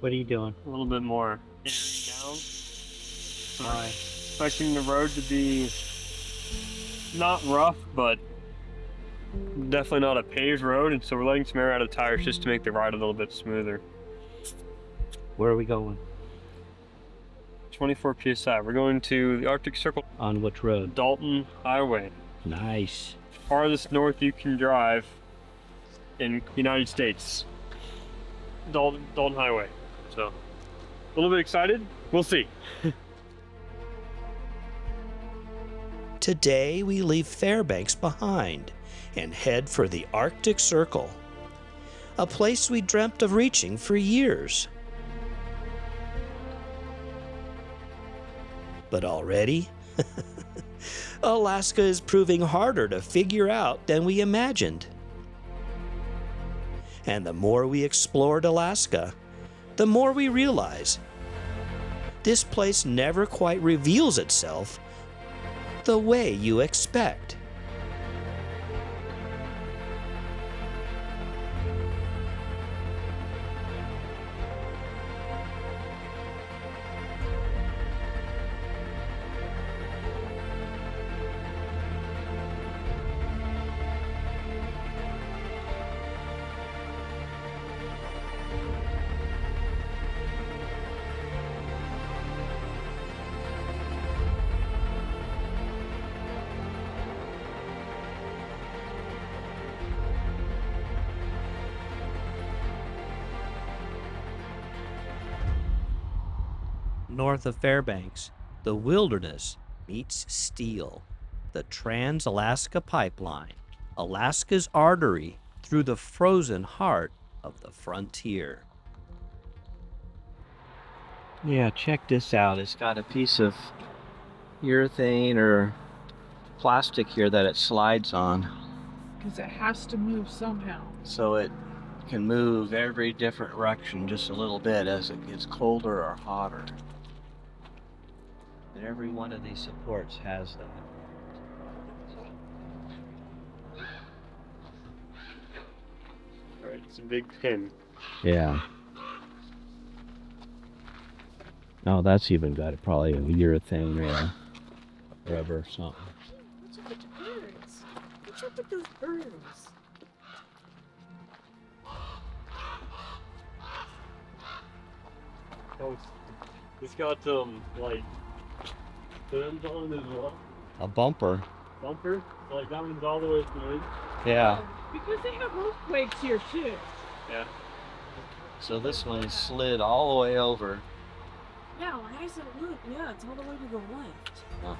What are you doing? A little bit more down. Why? Expecting the road to be not rough, but definitely not a paved road, and so we're letting some air out of the tires just to make the ride a little bit smoother. Where are we going? 24 psi. We're going to the Arctic Circle. On which road? Dalton Highway. Nice. Farthest north you can drive in the United States. Dalton Highway. So, a little bit excited. We'll see. Today we leave Fairbanks behind and head for the Arctic Circle, a place we dreamt of reaching for years. But already, Alaska is proving harder to figure out than we imagined. And the more we explored Alaska, the more we realize this place never quite reveals itself the way you expect. North of Fairbanks, the wilderness meets steel. The Trans-Alaska Pipeline, Alaska's artery through the frozen heart of the frontier. Yeah, check this out. It's got a piece of urethane or plastic here that it slides on. Because it has to move somehow. So it can move every different direction just a little bit as it gets colder or hotter. And every one of these supports has that. Alright, it's a big pin. Yeah. Oh, that's even got probably a urethane or rubber or something. What's up with the birds? What's up with those birds? Oh, it's got like fins on it as well. A bumper. Bumper, like that one's all the way through. Yeah. Because they have earthquakes here too. Yeah. So this one slid all the way over. Yeah, why does it look? Yeah, it's all the way to the left.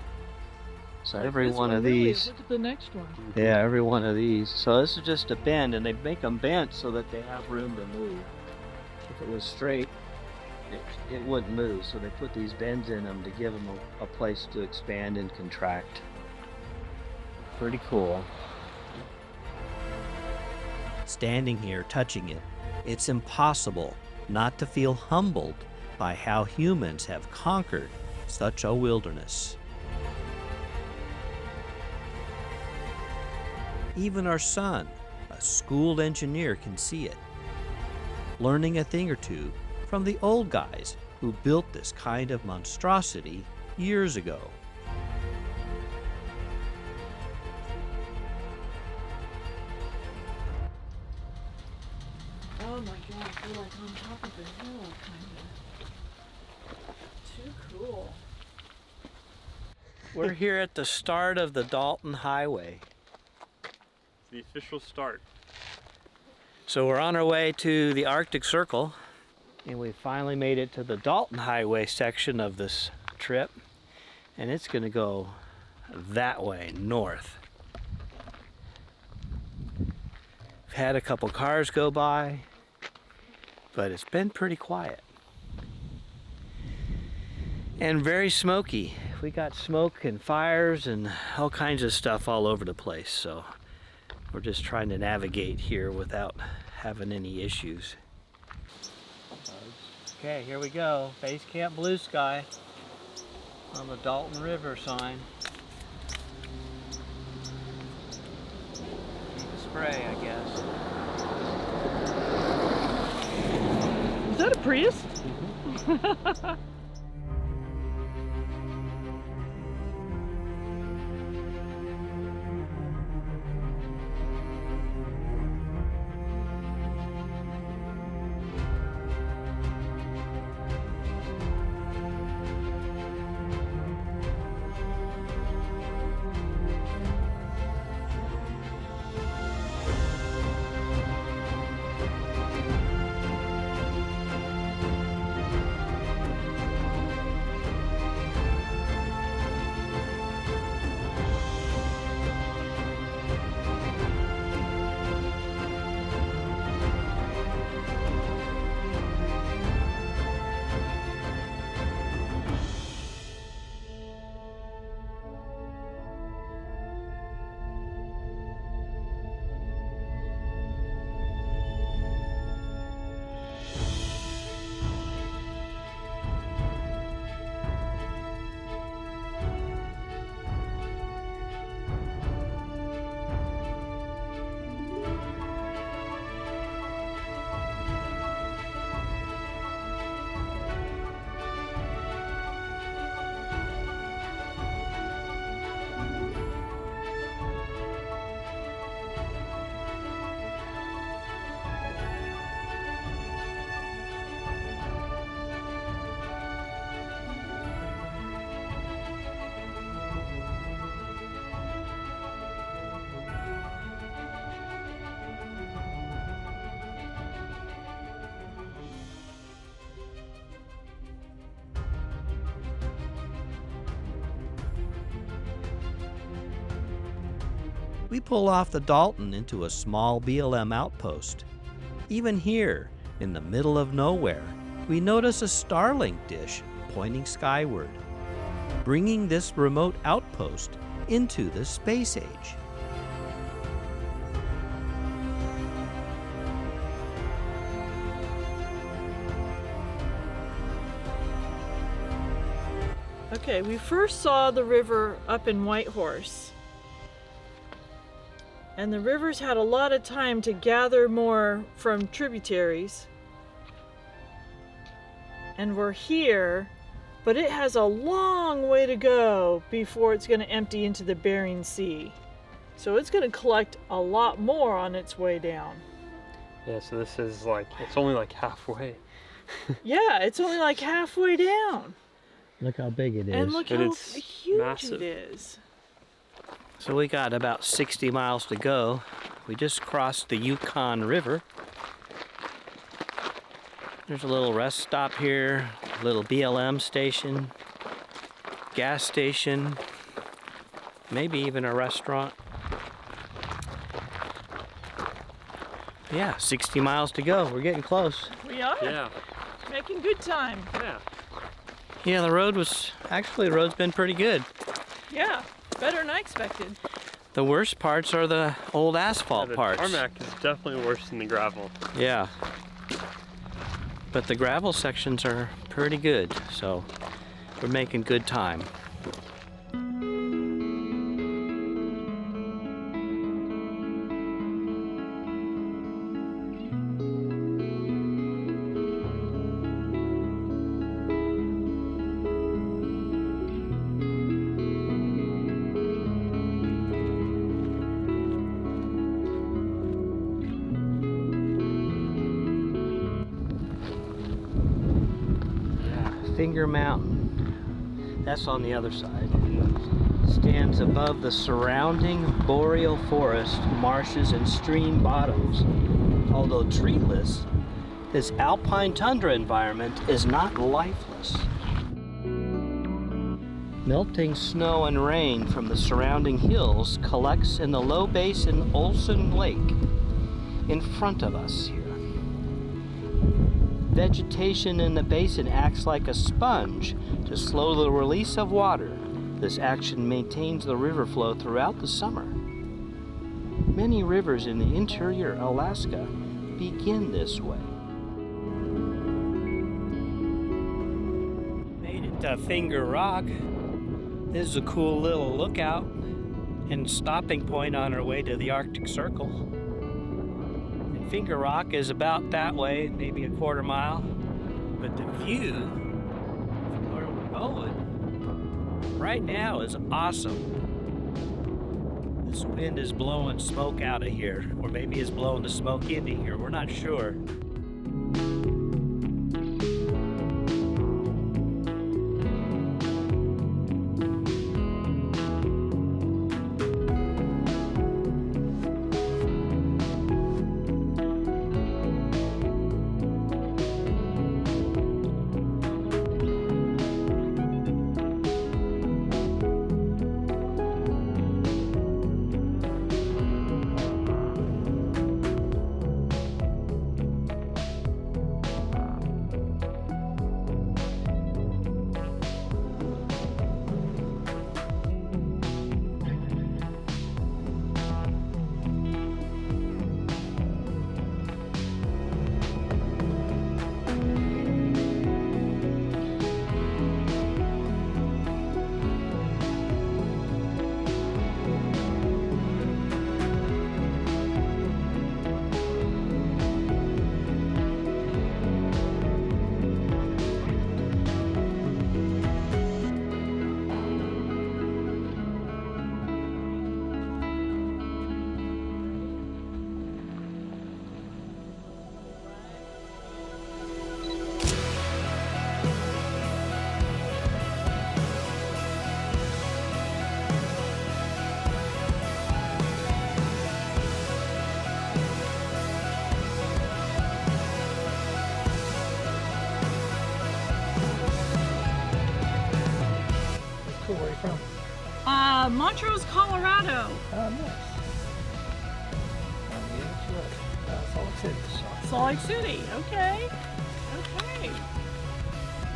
So Like every this one of really these. is. Look at the next one. Yeah, every one of these. So this is just a bend, and they make them bent so that they have room to move. If it was straight, it wouldn't move. So they put these bends in them to give them a place to expand and contract. Pretty cool. Standing here touching it, it's impossible not to feel humbled by how humans have conquered such a wilderness. Even our son, a schooled engineer, can see it, learning a thing or two from the old guys who built this kind of monstrosity years ago. Oh my god, we're like on top of the hill, kinda. Too cool. We're here at the start of the Dalton Highway. The official start. So we're on our way to the Arctic Circle, and we finally made it to the Dalton Highway section of this trip, and it's going to go that way, north. We've had a couple cars go by, but it's been pretty quiet. And very smoky. We got smoke and fires and all kinds of stuff all over the place, so we're just trying to navigate here without having any issues. Okay, here we go. Base Camp Blue Sky on the Dalton River sign. Need to spray, I guess. Is that a Prius? We pull off the Dalton into a small BLM outpost. Even here, in the middle of nowhere, we notice a Starlink dish pointing skyward, bringing this remote outpost into the space age. Okay, we first saw the river up in Whitehorse. And the river's had a lot of time to gather more from tributaries. And we're here, but it has a long way to go before it's going to empty into the Bering Sea. So it's going to collect a lot more on its way down. Yeah, so this is like, it's only like halfway. Yeah, it's only like halfway down. Look how big it is. And look And how it's huge massive. it is. So we got about 60 miles to go. We just crossed the Yukon River. There's a little rest stop here, a little BLM station, gas station, maybe even a restaurant. Yeah, 60 miles to go. We're getting close. We are Yeah, making good time. yeah. Yeah, the road's been pretty good. Yeah, better than I expected. The worst parts are the old asphalt The parts. tarmac is definitely worse than the gravel. Yeah. But the gravel sections are pretty good, so we're making good time. Finger Mountain, that's on the other side, stands above the surrounding boreal forest, marshes, and stream bottoms. Although treeless, this alpine tundra environment is not lifeless. Melting snow and rain from the surrounding hills collects in the low basin Olson Lake in front of us here. Vegetation in the basin acts like a sponge to slow the release of water. This action maintains the river flow throughout the summer. Many rivers in the interior Alaska begin this way. Made it to Finger Rock. This is a cool little lookout and stopping point on our way to the Arctic Circle. Finger Rock is about that way, maybe a quarter mile. But the view from where we're going right now is awesome. This wind is blowing smoke out of here, or maybe it's blowing the smoke into here. We're not sure. Cool, where are you from? Montrose, Colorado. Oh, nice. Salt Lake City. Salt Lake City. Okay. Okay.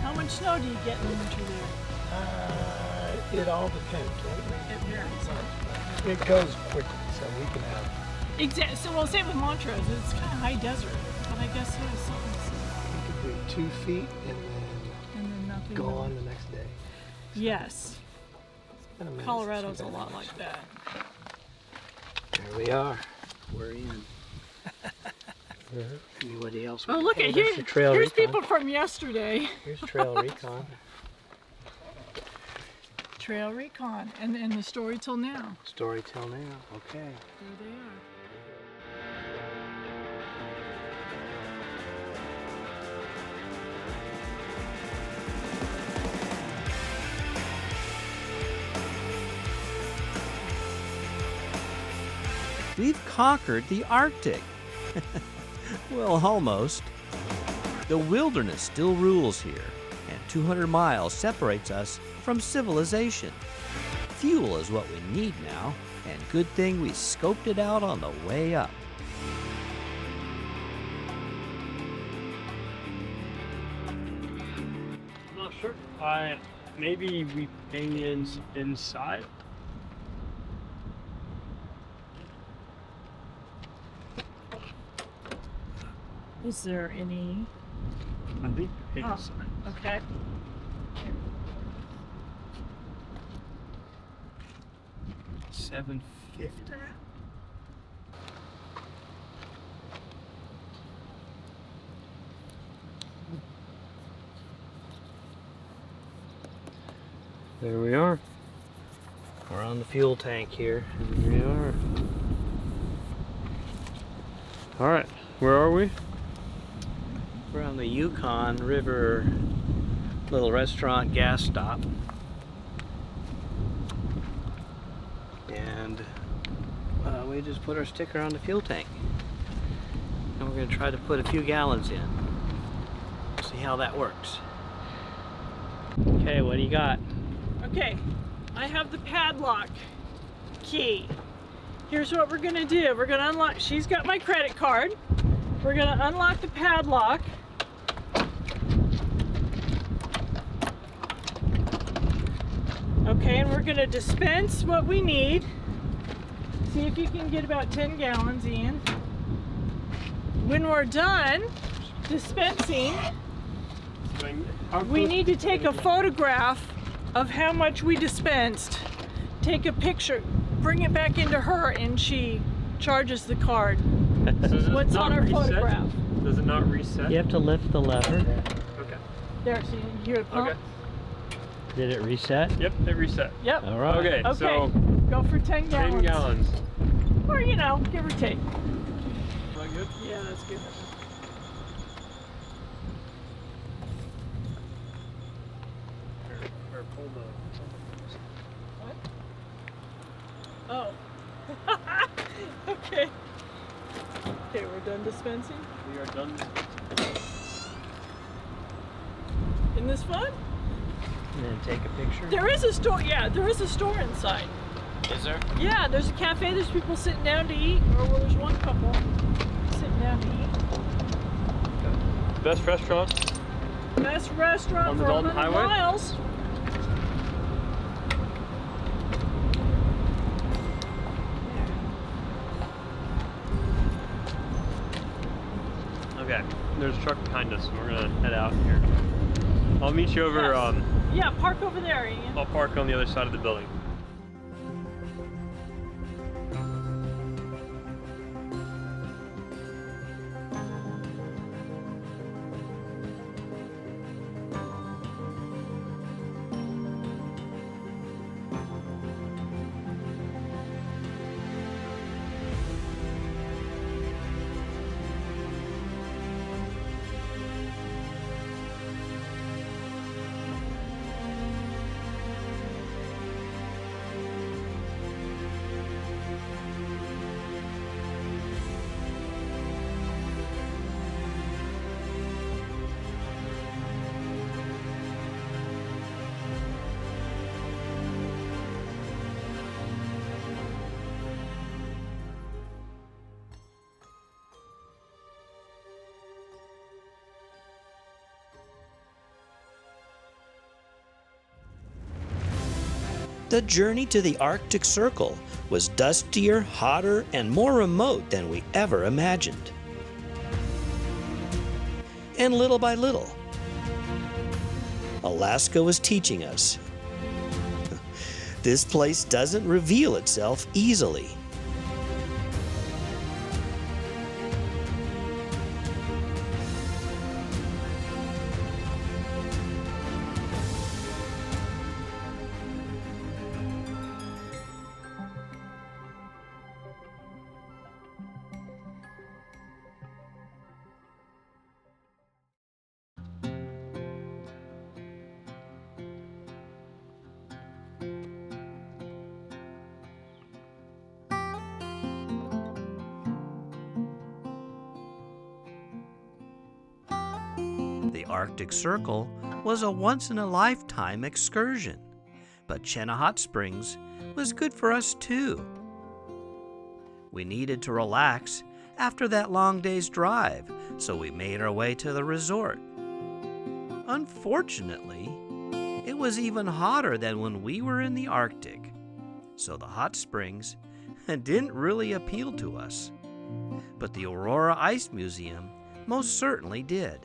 How much snow do you get in the winter there? It all depends. It varies. It goes quickly, so we can have. Exactly. So we'll say with Montrose, it's kind of high desert, but I guess it was something We could do 2 feet and and then nothing. then go on the next day. Yes. It's been a minute Colorado's since a we've lot done like that. this. There we are. We're in. Anybody else? Oh, look at There's here. the trail Here's recon. people from yesterday. Here's Trail Recon. Trail Recon and the story till now. Story till now. Okay. There they are. We've conquered the Arctic. Well, almost. The wilderness still rules here, and 200 miles separates us from civilization. Fuel is what we need now, and good thing we scoped it out on the way up. I'm not sure. Maybe we ping inside. Is there any? I think Oh. inside. Okay. $750. There we are. We're on the fuel tank here. Here we are. All right, where are we? We're on the Yukon River little restaurant gas stop. And we just put our sticker on the fuel tank. And we're going to try to put a few gallons in. See how that works. Okay, what do you got? Okay, I have the padlock key. Here's what we're gonna do. We're gonna unlock, she's got my credit card. We're gonna unlock the padlock. Okay, and we're gonna dispense what we need. See if you can get about 10 gallons in. When we're done dispensing, we need to take a photograph of how much we dispensed, take a picture, bring it back into her, and she charges the card. So does it What's not on our reset? photograph? Does it not reset? You have to lift the lever. Okay. There, so you hear it pump? Okay. Did it reset? Yep, they reset. Yep. All right. Okay, Okay. so Go for 10 gallons. 10 gallons. Or, you know, give or take. Is that good? Yeah, that's good. Or pull the... Oh. Okay. Okay, we're done dispensing. We are done. Isn't this fun? And then take a picture. There is a store. Yeah, there is a store inside. Is there? Yeah, there's a cafe. There's people sitting down to eat. Or well, there's one couple sitting down to eat. Best restaurant? Best restaurant On the for Dalton 100 Highway? miles. Okay, there's a truck behind us, and we're gonna head out here. I'll meet you over, Yes. Yeah, park over there, Ian. I'll park on the other side of the building. The journey to the Arctic Circle was dustier, hotter, and more remote than we ever imagined. And little by little, Alaska was teaching us. This place doesn't reveal itself easily. The Arctic Circle was a once-in-a-lifetime excursion, but Chena Hot Springs was good for us too. We needed to relax after that long day's drive, so we made our way to the resort. Unfortunately, it was even hotter than when we were in the Arctic, so the hot springs didn't really appeal to us. But the Aurora Ice Museum most certainly did.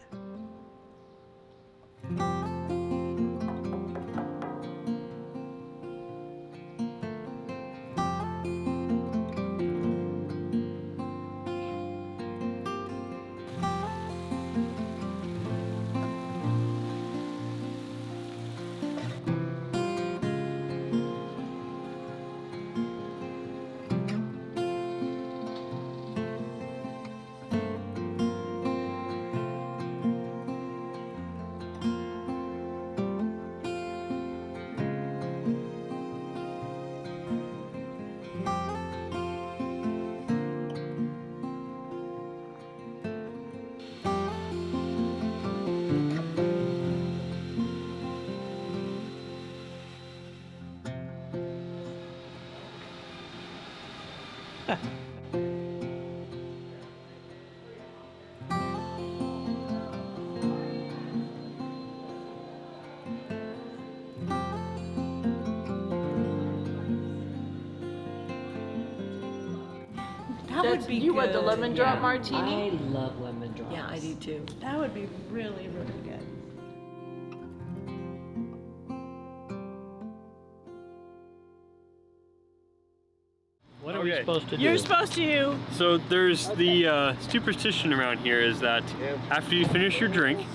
That would be you good. want the lemon drop Yeah. martini? I love lemon drops. Yeah, I do too. That would be really, really good. What are we Okay. supposed to do? You're supposed to. So there's the superstition around here is that after you finish your drink,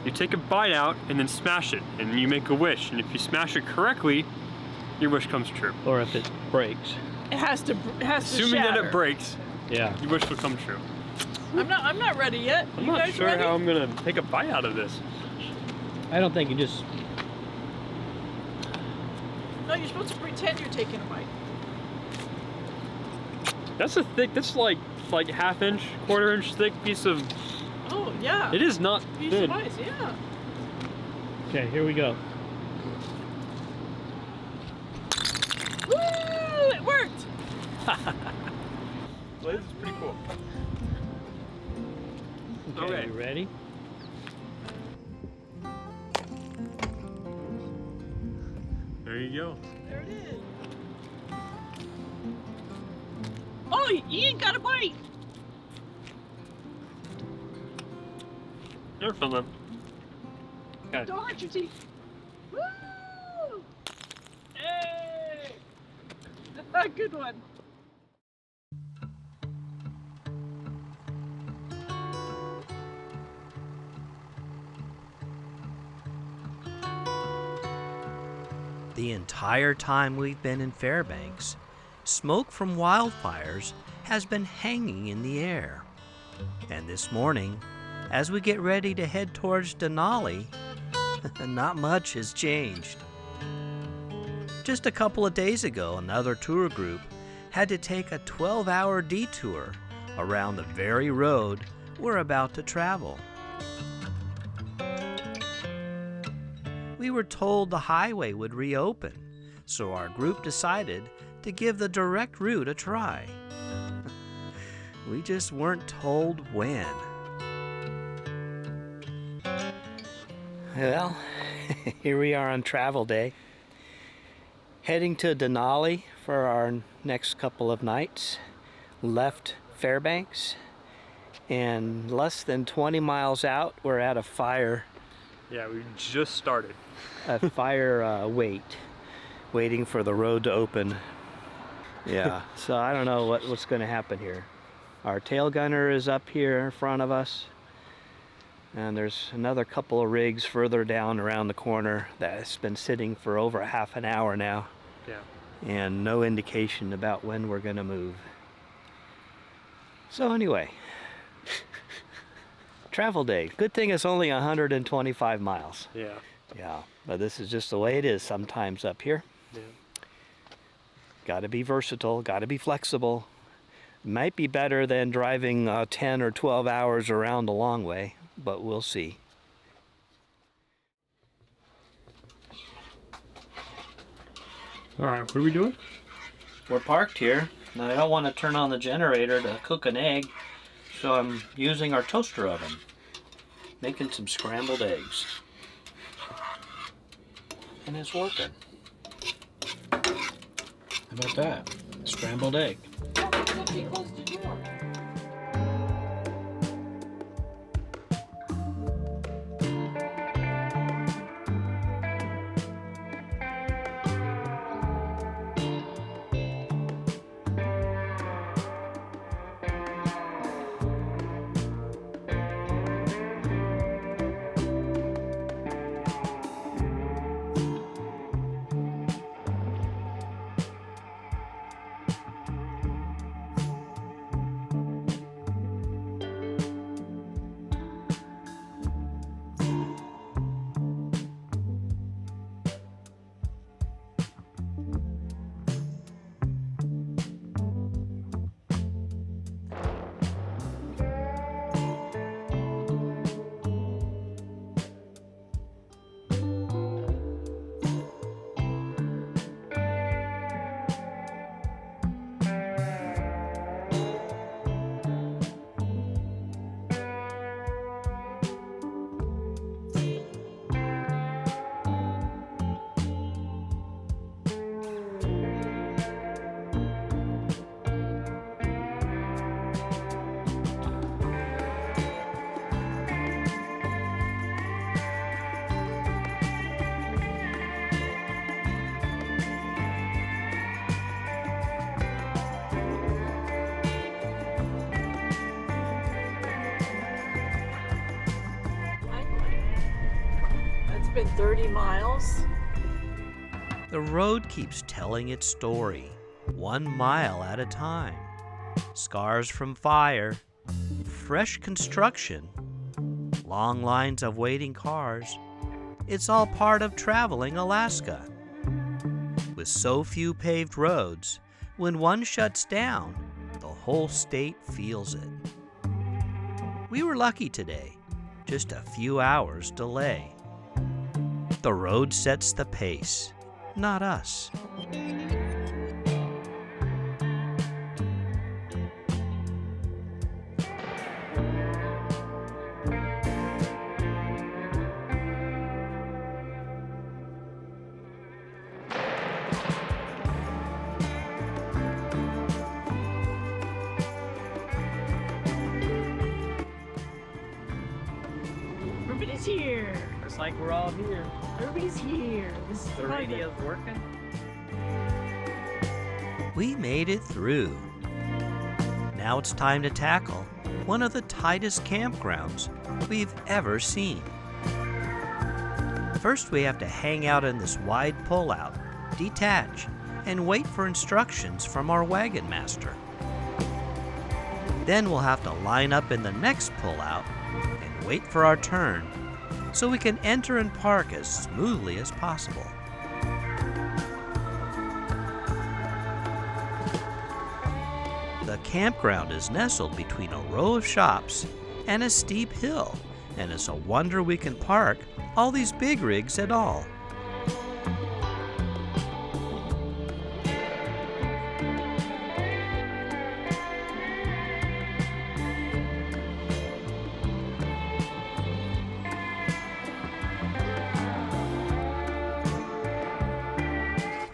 You take a bite out and then smash it, and you make a wish. And if you smash it correctly, your wish comes true. Or if it breaks. It has to. Assuming that shatter. it breaks, Yeah. your wish will come true. I'm not ready yet. I'm You not guys sure ready? how I'm gonna take a bite out of this. I don't think you just. No, you're supposed to pretend you're taking a bite. That's a thick. That's like half-inch, quarter-inch thick piece of. Oh yeah. It is not Piece thin. of ice, yeah. Okay, here we go. Woo! It worked. Well, this is pretty cool. Okay, Okay. you ready? There you go. There it is. Oh, you ain't got a bite. There's something. Okay. Don't hurt your teeth. Woo! Hey! Good one. The entire time we've been in Fairbanks, smoke from wildfires has been hanging in the air. And this morning, as we get ready to head towards Denali, not much has changed. Just a couple of days ago, another tour group had to take a 12-hour detour around the very road we're about to travel. We were told the highway would reopen, so our group decided to give the direct route a try. We just weren't told when. Well, here we are on travel day, heading to Denali for our next couple of nights. Left Fairbanks, and less than 20 miles out, we're at a fire Yeah, we just started. waiting for the road to open. Yeah, so I don't know what's going to happen here. Our tail gunner is up here in front of us, and there's another couple of rigs further down around the corner that's been sitting for over a half an hour now, Yeah. and no indication about when we're going to move. So anyway, travel day. Good thing it's only 125 miles. Yeah. Yeah, but this is just the way it is sometimes up here. Yeah. Got to be versatile, got to be flexible. Might be better than driving 10 or 12 hours around the long way, but we'll see. All right. What are we doing? We're parked here, and I don't want to turn on the generator to cook an egg, so I'm using our toaster oven, making some scrambled eggs. And it's working. How about that? Scrambled egg. been 30 miles. The road keeps telling its story, 1 mile at a time. Scars from fire, fresh construction, long lines of waiting cars. It's all part of traveling Alaska. With so few paved roads, when one shuts down, the whole state feels it. We were lucky today, just a few hours delay. The road sets the pace, not us. Everybody's here. Looks like we're all here. Everybody's here. This is The fun. radio's working. We made it through. Now it's time to tackle one of the tightest campgrounds we've ever seen. First, we have to hang out in this wide pullout, detach, and wait for instructions from our wagon master. Then we'll have to line up in the next pullout and wait for our turn so we can enter and park as smoothly as possible. The campground is nestled between a row of shops and a steep hill, and it's a wonder we can park all these big rigs at all.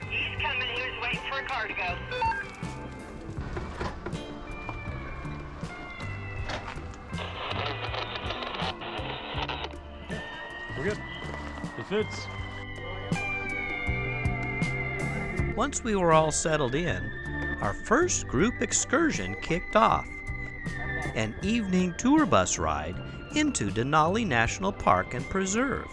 He's coming. He was waiting for a car to go. We're good. It fits. Once we were all settled in, our first group excursion kicked off. An evening tour bus ride into Denali National Park and Preserve.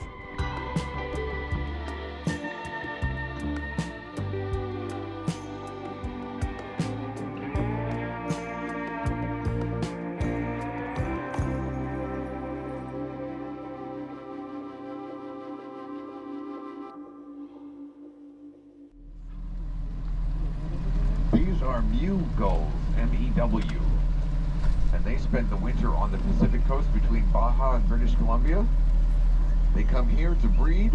These are Mew gulls, M-E-W, and they spend the winter on the Pacific coast between Baja and British Columbia. They come here to breed.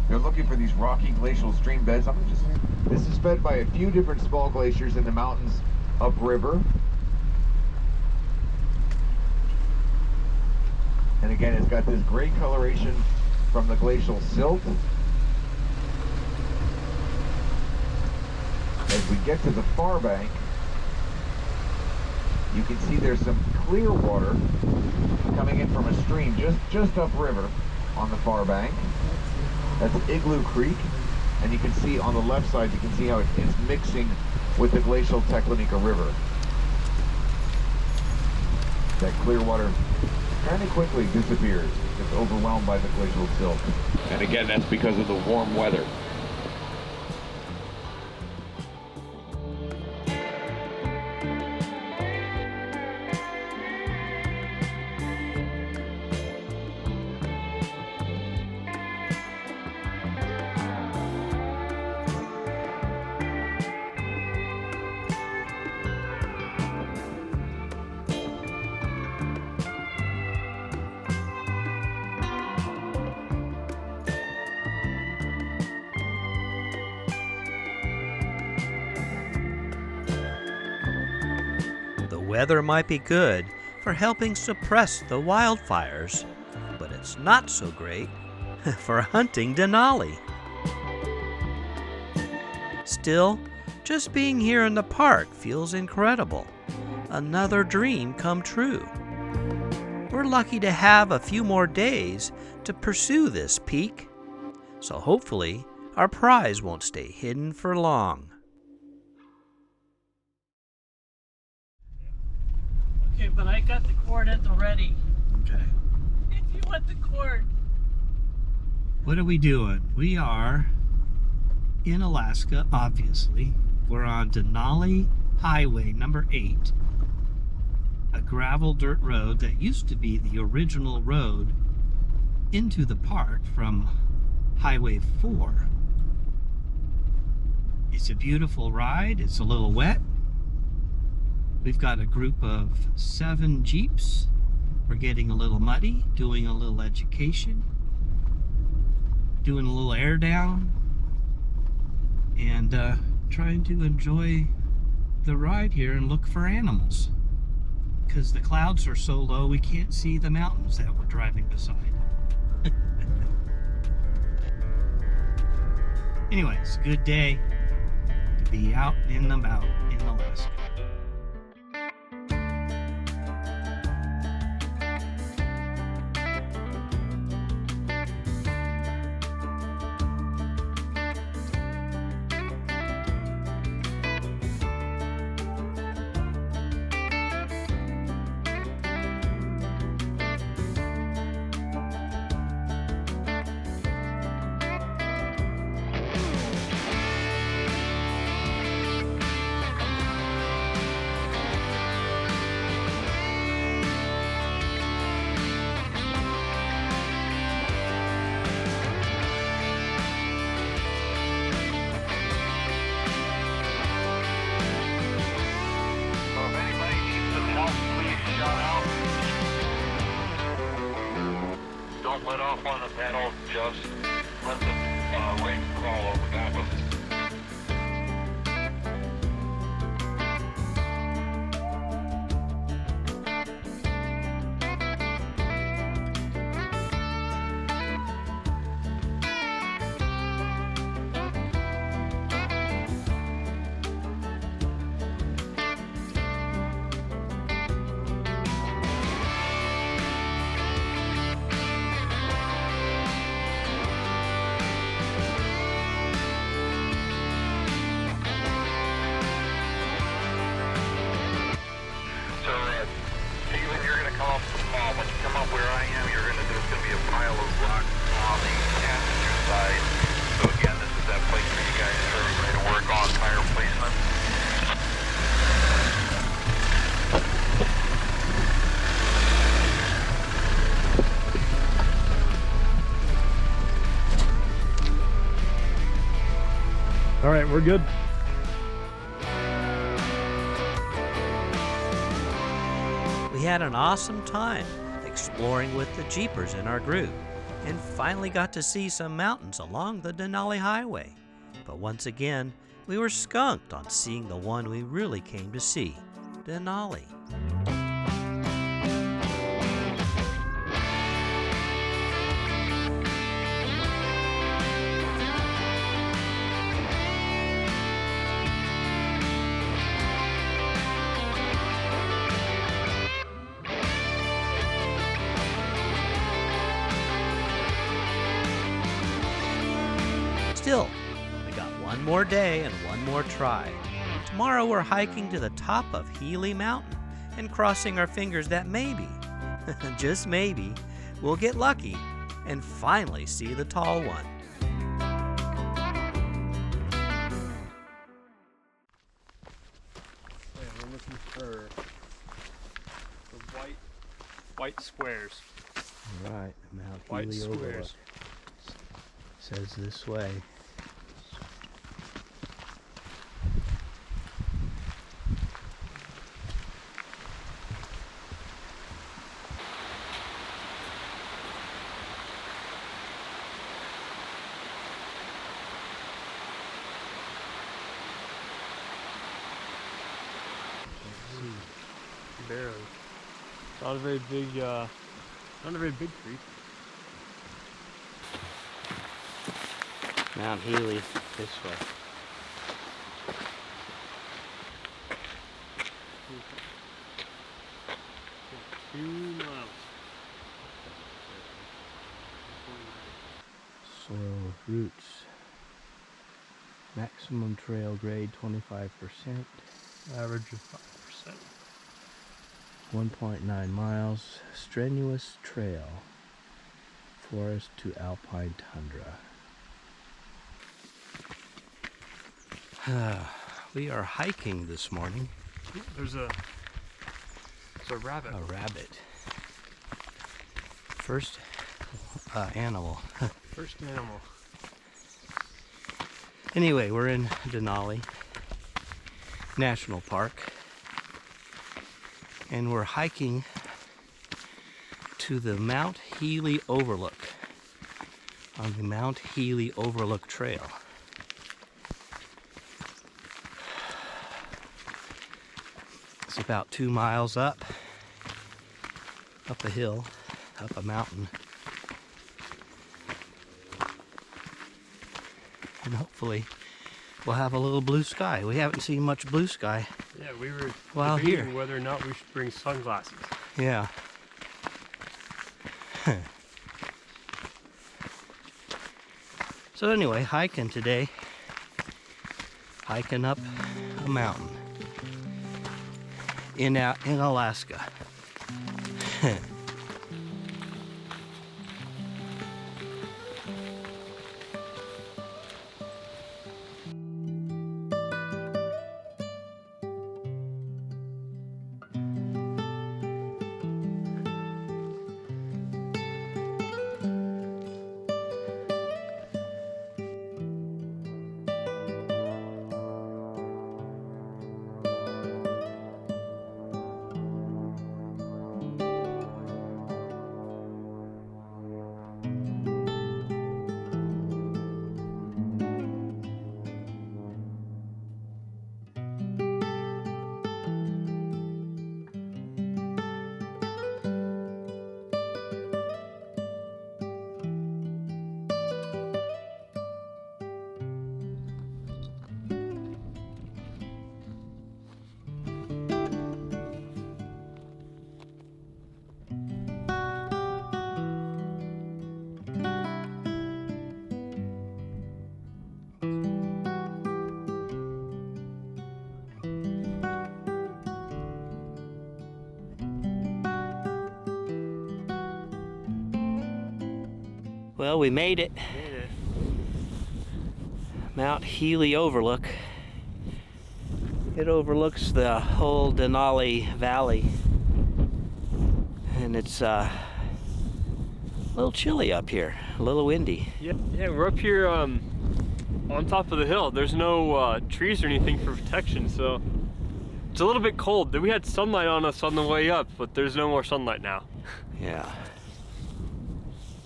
They're looking for these rocky glacial stream beds. This is fed by a few different small glaciers in the mountains upriver. And again, it's got this great coloration from the glacial silt. As we get to the far bank, you can see there's some clear water coming in from a stream just upriver on the far bank. That's Igloo Creek, and you can see on the left side, you can see how it's mixing with the glacial Teklenika River. That clear water kind of quickly disappears. It's overwhelmed by the glacial silt. And again, that's because of the warm weather. The weather might be good for helping suppress the wildfires, but it's not so great for hunting Denali. Still, just being here in the park feels incredible. Another dream come true. We're lucky to have a few more days to pursue this peak, so hopefully our prize won't stay hidden for long. Okay, but I got the cord at the ready. Okay. If you want the cord. What are we doing? We are in Alaska, obviously. We're on Denali Highway number 8, a gravel dirt road that used to be the original road into the park from Highway 4. It's a beautiful ride. It's a little wet. We've got a group of 7 Jeeps. We're getting a little muddy, doing a little education, doing a little air down, and trying to enjoy the ride here and look for animals. Because the clouds are so low, we can't see the mountains that we're driving beside. Anyways, good day to be out and about in Alaska. Don't let off on the pedal, just let the weight crawl over top of it. When you come up where I am, there's going to be a pile of rock on the passenger side. So again, this is that place for you guys to ready to work on tire placement. All right, we're good. We had an awesome time exploring with the Jeepers in our group and finally got to see some mountains along the Denali Highway. But once again, we were skunked on seeing the one we really came to see, Denali. Still, we got one more day and one more try. Tomorrow we're hiking to the top of Healy Mountain and crossing our fingers that maybe, just maybe, we'll get lucky and finally see the tall one. Yeah, we're looking for the white squares. All right, Mount White Healy Overlook. squares. Says this way. Barely. Not a very big creek. Mount Healy this way. Soil roots. Maximum trail grade 25%. Average of 5%. 1.9 miles. Strenuous trail. forest to alpine tundra. We are hiking this morning. There's a rabbit. A rabbit. First animal. First animal. Anyway, we're in Denali National Park, and we're hiking to the Mount Healy Overlook on the Mount Healy Overlook Trail. It's about 2 miles up a hill, up a mountain. And hopefully we'll have a little blue sky. We haven't seen much blue sky. Yeah, we were Here. debating whether or not we should bring sunglasses. Yeah. So anyway, hiking today. Hiking up a mountain in Alaska. Well, we made it. Mount Healy Overlook. It overlooks the whole Denali Valley. And it's a little chilly up here, a little windy. Yeah, we're up here on top of the hill. There's no trees or anything for protection, so it's a little bit cold. We had sunlight on us on the way up, but there's no more sunlight now. Yeah.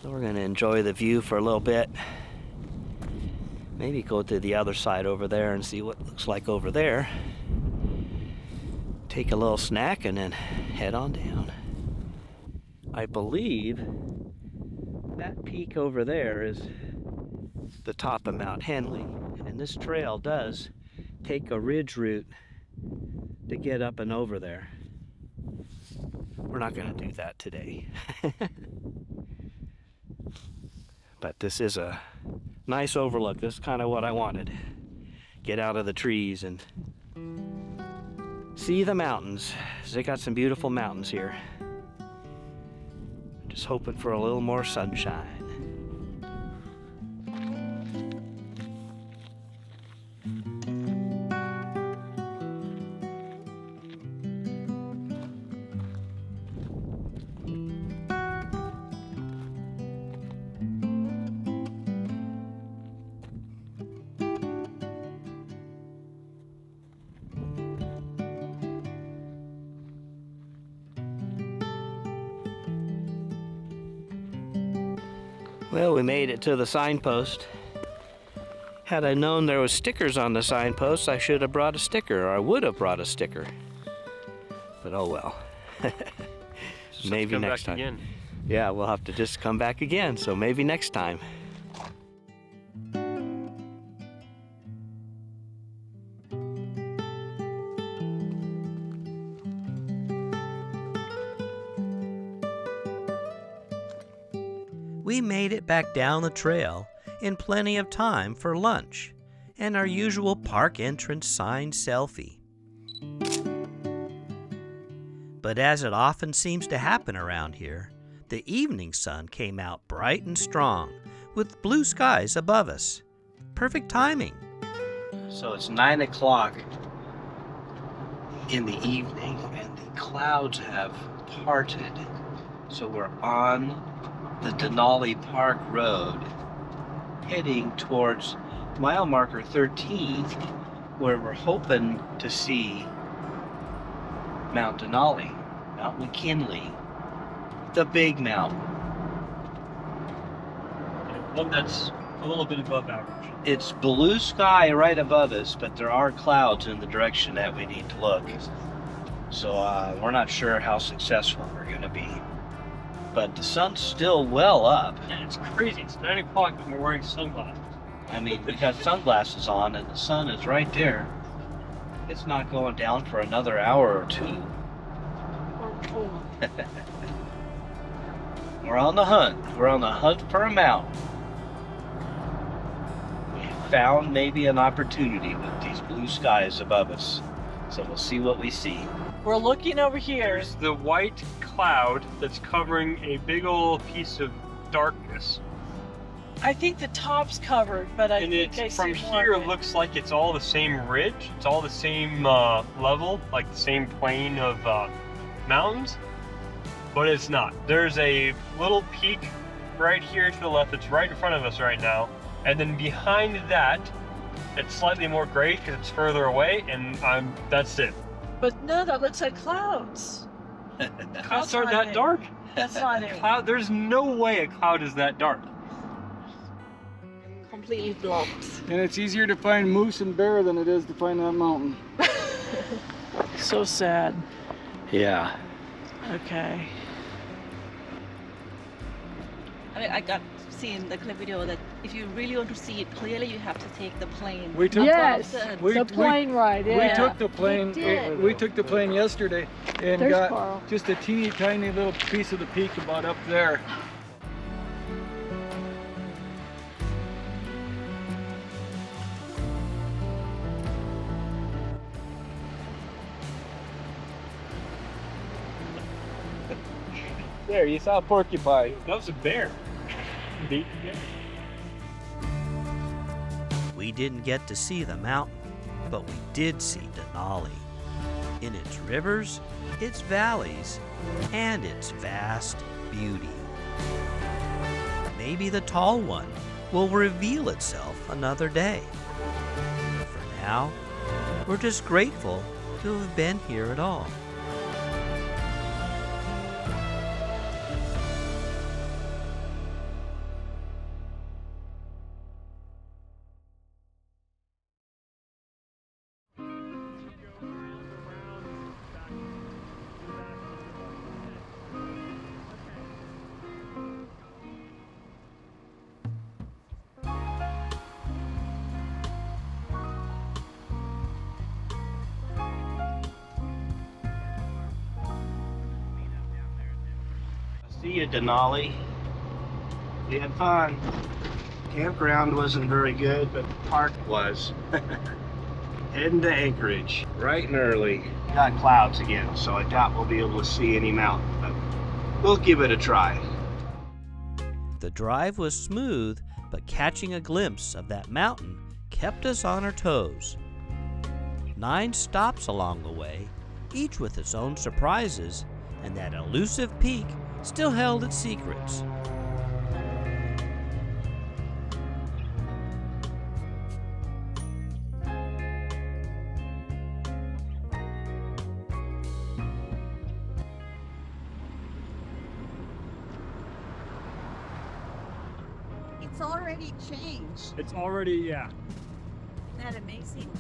So we're going to enjoy the view for a little bit. Maybe go to the other side over there and see what it looks like over there. Take a little snack and then head on down. I believe that peak over there is the top of Mount Henley. And this trail does take a ridge route to get up and over there. We're not going to do that today. But this is a nice overlook. This is kind of what I wanted. Get out of the trees and see the mountains. They got some beautiful mountains here. Just hoping for a little more sunshine. Well, we made it to the signpost. Had I known there was stickers on the signpost, I should have brought a sticker, or I would have brought a sticker. But oh well. Maybe next time. Again. Yeah, we'll have to just come back again, so maybe next time. We made it back down the trail in plenty of time for lunch and our usual park entrance signed selfie. But as it often seems to happen around here, The evening sun came out bright and strong, with blue skies above us. Perfect timing. So it's 9 o'clock in the evening, and the clouds have parted. So we're on the Denali Park Road, heading towards mile marker 13, where we're hoping to see Mount Denali, Mount McKinley, the big mountain. One that's a little bit above average. It's blue sky right above us, but there are clouds in the direction that we need to look. So we're not sure how successful we're going to be. But the sun's still well up. And it's crazy. It's 9 o'clock and we're wearing sunglasses. I mean, we got sunglasses on and the sun is right there. It's not going down for another hour or two. We're on the hunt. We're on the hunt for a mountain. We found maybe an opportunity with these blue skies above us. So we'll see what we see. We're looking over here. There's the white cloud that's covering a big old piece of darkness. I think the top's covered, but I And think I it's see from more here of it looks like it's all the same ridge. It's all the same level, like the same plane of mountains. But it's not. There's a little peak right here to the left that's right in front of us right now. And then behind that, it's slightly more gray because it's further away, and that's it. But no, that looks like clouds. Clouds aren't that dark. That's not it. There's no way a cloud is that dark. Completely blocked. And it's easier to find moose and bear than it is to find that mountain. So sad. Yeah. Okay. I got seen the clip video that if you really want to see it clearly, you have to take the plane. We took the plane ride. Yeah. We took the plane. We took the plane yesterday and got just a teeny tiny little piece of the peak about up there. There, you saw a porcupine. That was a bear. We didn't get to see the mountain, but we did see Denali. In its rivers, its valleys, and its vast beauty. Maybe the tall one will reveal itself another day. For now, we're just grateful to have been here at all. See you, Denali. We had fun. Campground wasn't very good, but the park was. Heading to Anchorage, bright and early. Got clouds again, so I doubt we'll be able to see any mountain, but we'll give it a try. The drive was smooth, but catching a glimpse of that mountain kept us on our toes. 9 stops along the way, each with its own surprises, and that elusive peak still held its secrets. It's already changed. It's already, yeah. Isn't that amazing?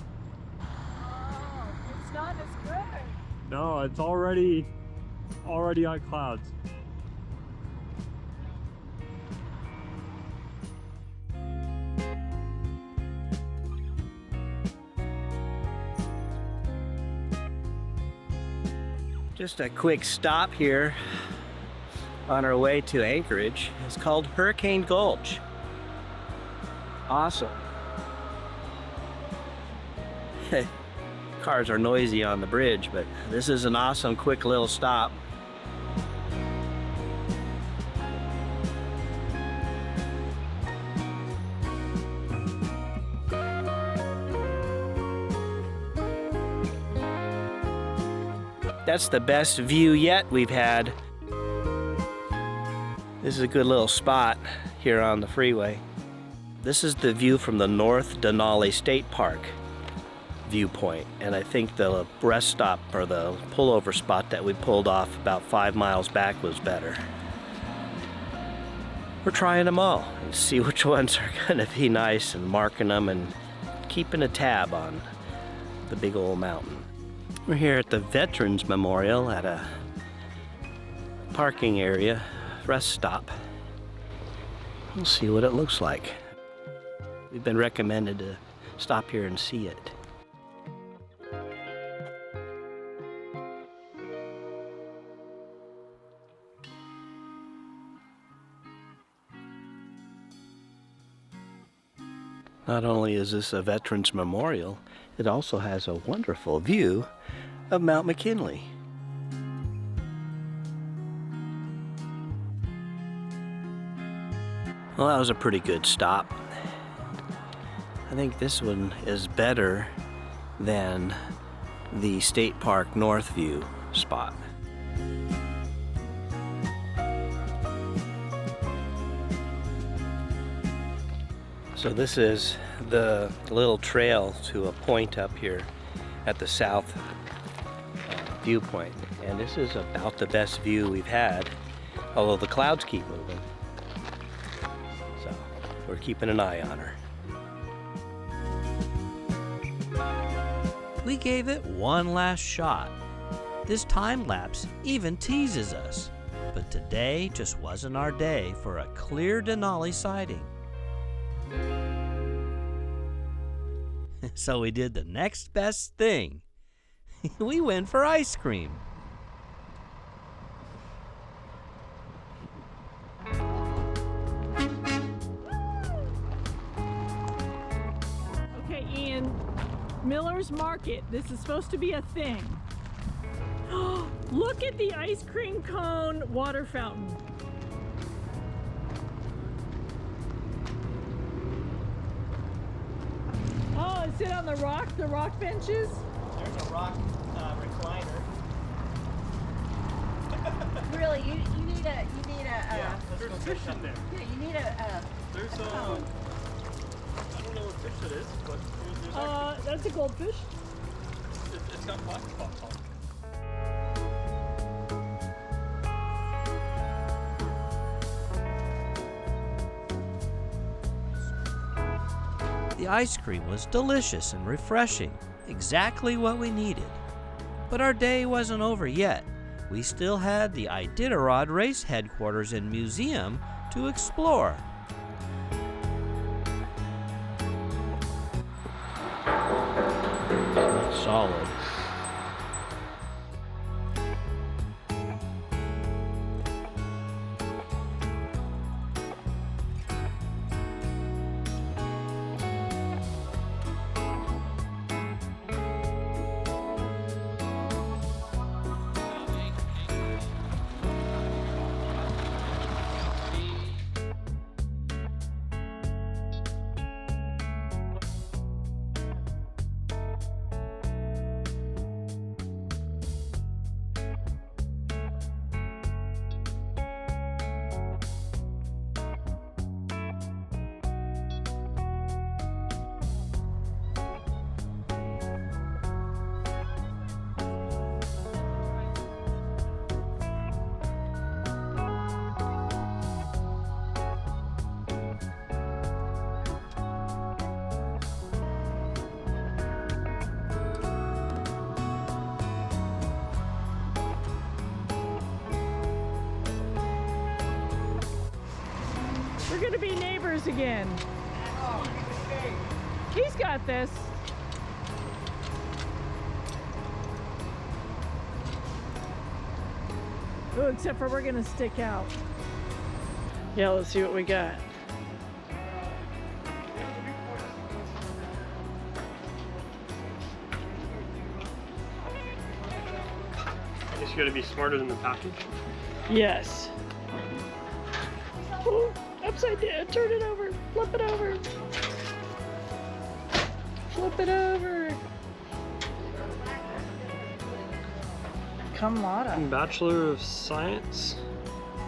Oh, it's not as good. No, it's already on clouds. Just a quick stop here on our way to Anchorage. It's called Hurricane Gulch. Awesome. Cars are noisy on the bridge, but this is an awesome quick little stop. that's the best view yet we've had. This is a good little spot here on the freeway. This is the view from the North Denali State Park viewpoint, and I think the rest stop or the pullover spot that we pulled off about 5 miles back was better. We're trying them all and see which ones are gonna be nice and marking them and keeping a tab on the big old mountain. We're here at the Veterans Memorial at a parking area, rest stop. We'll see what it looks like. We've been recommended to stop here and see it. Not only is this a Veterans Memorial, it also has a wonderful view of Mount McKinley. Well, that was a pretty good stop. I think this one is better than the State Park North View spot. So this is the little trail to a point up here at the south viewpoint. And this is about the best view we've had, although the clouds keep moving. So we're keeping an eye on her. We gave it one last shot. This time lapse even teases us. But today just wasn't our day for a clear Denali sighting. So we did the next best thing. We went for ice cream. Okay, Ian, Miller's Market. This is supposed to be a thing. Look at the ice cream cone water fountain. Oh, sit on the rock benches? There's a rock recliner. Really, you need a Yeah, there's fish in there. yeah, you need a There's a a, cone. I don't know what fish it is, but there's actually, That's a goldfish. it's got black spots on it. The ice cream was delicious and refreshing, exactly what we needed. But our day wasn't over yet. We still had the Iditarod Race Headquarters and Museum to explore. Solid. We're gonna be neighbors again. He's got this. Oh, except for we're gonna stick out. Yeah, let's see what we got. I guess you gotta be smarter than the package. Yes. Ooh, upside down. Turn it over. Flip it over. Flip it over. Cum laude. Bachelor of Science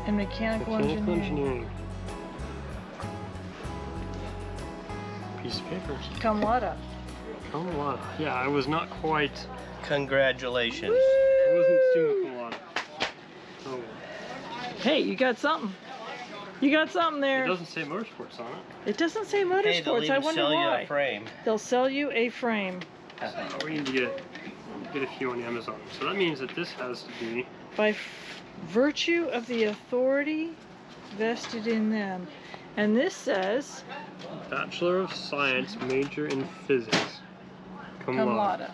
In mechanical engineering. Piece of paper. Cum laude. Cum laude. Yeah, I was not quite. Congratulations. I wasn't doing cum laude. Oh. Hey, you got something. You got something there. It doesn't say motorsports on it. It doesn't say motorsports. Hey, they'll even I wonder sell why. you a frame. They'll sell you a frame. We need to get a few on Amazon. So that means that this has to be By virtue of the authority vested in them. And this says Bachelor of Science, major in physics. Cum cum laude. laude.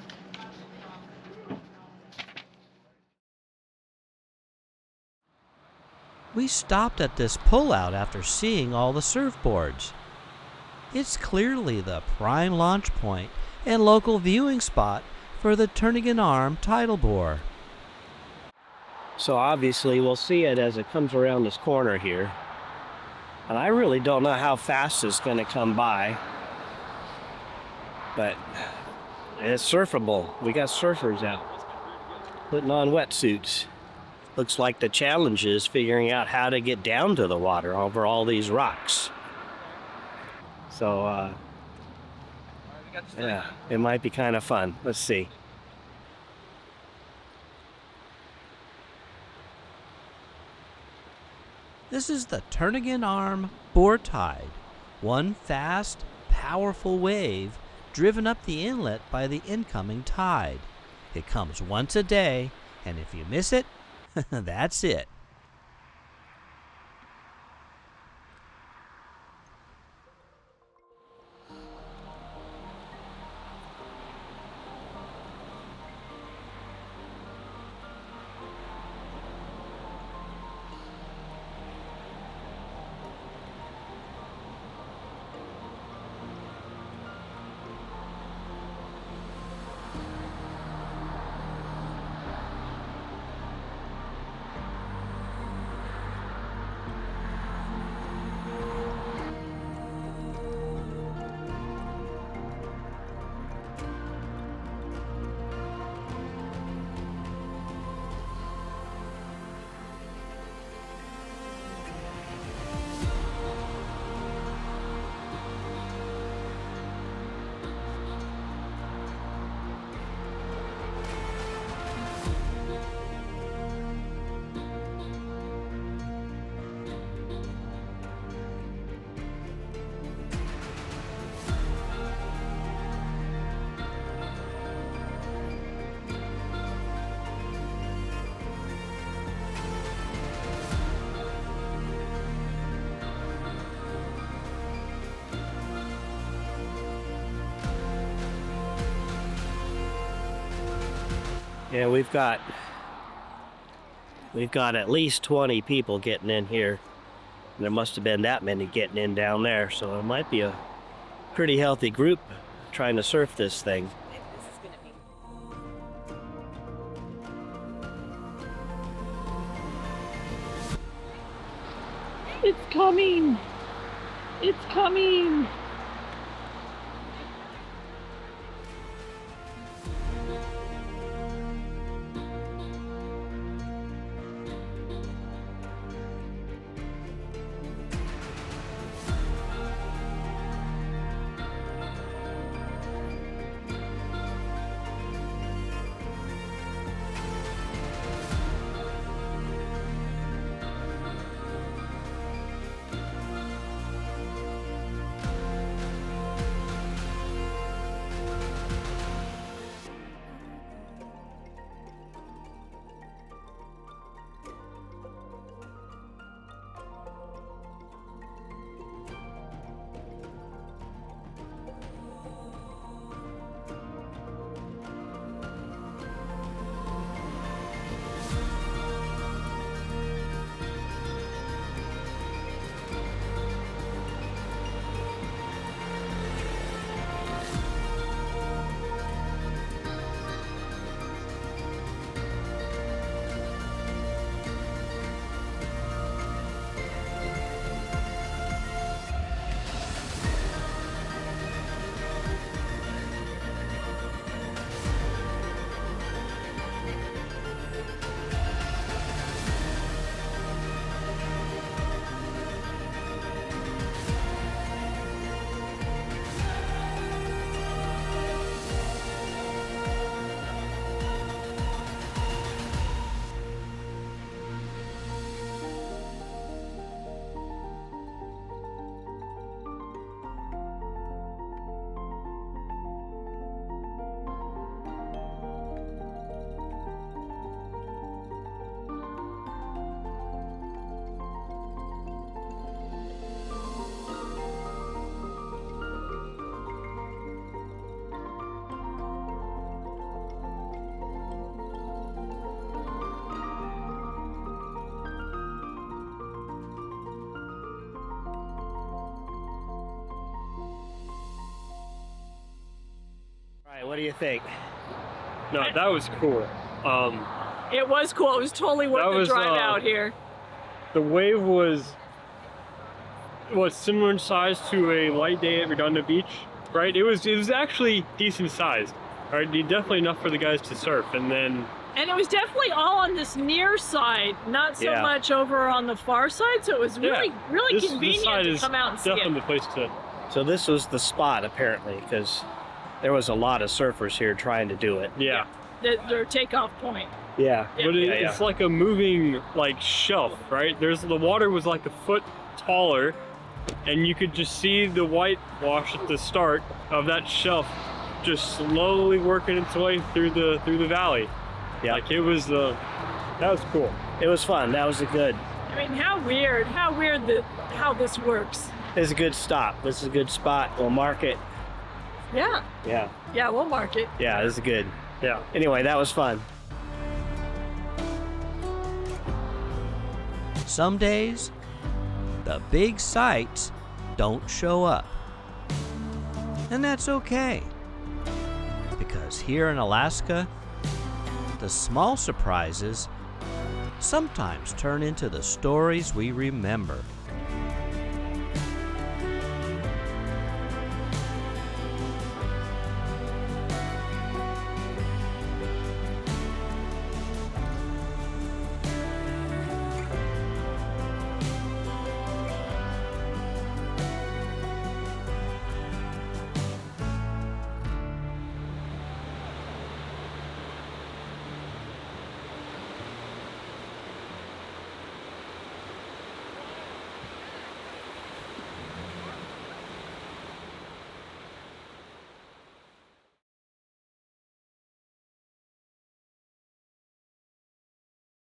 We stopped at this pullout after seeing all the surfboards. It's clearly the prime launch point and local viewing spot for the Turnagain Arm tidal bore. So obviously we'll see it as it comes around this corner here. And I really don't know how fast it's going to come by. But it's surfable. We got surfers out putting on wetsuits. Looks like the challenge is figuring out how to get down to the water over all these rocks. So, yeah, it might be kind of fun. Let's see. This is the Turnagain Arm Bore Tide, one fast, powerful wave driven up the inlet by the incoming tide. It comes once a day, and if you miss it, that's it. Yeah, we've got at least 20 people getting in here. And there must have been that many getting in down there, so it might be a pretty healthy group trying to surf this thing. It's coming! It's coming! what do you think? No, that was cool. It was cool. It was totally worth the drive out here. The wave was similar in size to a light day at Redondo Beach, right? It was actually decent sized, right? Definitely enough for the guys to surf, and it was definitely all on this near side, not so much over on the far side. So it was really convenient to come out and see it. Definitely the place to. So this was the spot apparently, because there was a lot of surfers here trying to do it. Yeah. Their takeoff point. Yeah. But it's like a moving shelf, right? The water was like a foot taller, and you could just see the whitewash at the start of that shelf just slowly working its way through the valley. Yeah. Like it was that was cool. It was fun. That was a good. I mean, how weird how this works. It's a good stop. This is a good spot. We'll mark it. Yeah. Yeah. Yeah, we'll mark it. Yeah, this is good. Yeah. Anyway, that was fun. Some days, the big sights don't show up. And that's okay. Because here in Alaska, the small surprises sometimes turn into the stories we remember.